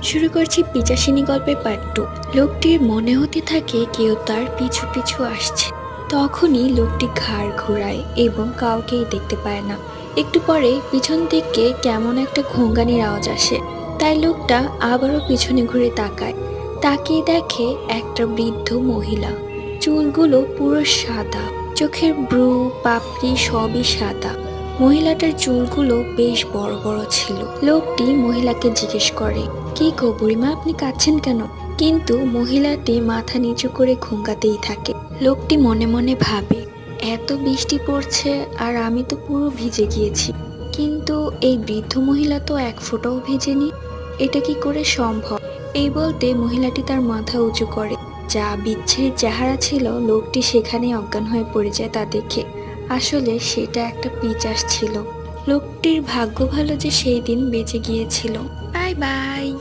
শুরু করছি পিচাসিনী গল্পের পার্ট 2। লোকটির মনে হতে থাকে কেউ তার পিছু পিছু আসছে। তখনই লোকটি ঘাড় ঘোরায় এবং কাউকেই দেখতে পায় না। একটু পরে পিছন থেকে কেমন একটা ঘোঙ্গানির আওয়াজ আসে। তাই লোকটা আবারও পিছনে ঘুরে তাকায়। তাকিয়ে দেখে একটা বৃদ্ধ মহিলা। চুলগুলো পুরো সাদা, চোখের ব্রু পাপড়ি সবই সাদা। মহিলাটার চুলগুলো বেশ বড় বড় ছিল। লোকটি মহিলাকে জিজ্ঞেস করে, কি গো বুড়িমা, আপনি কাঁদছেন কেন? কিন্তু মহিলাটি মাথা নিচু করে ঘুমকাতেই থাকে। লোকটি মনে মনে ভাবে, এত বৃষ্টি পড়ছে আর আমি তো পুরো ভিজে গিয়েছি, কিন্তু এই বৃদ্ধ মহিলা তো এক ফোঁটাও ভেজেনি। এটা কি করে সম্ভব? এই বলতে মহিলাটি তার মাথা উঁচু করে। যা বিচ্ছিরি চেহারা ছিল, লোকটি সেখানেই অজ্ঞান হয়ে পড়ে যায় তা দেখে। আসলে সেটা একটা পিচাস ছিল। লোকটির ভাগ্য ভালো যে সেই দিন বেঁচে গিয়েছিল। Bye bye.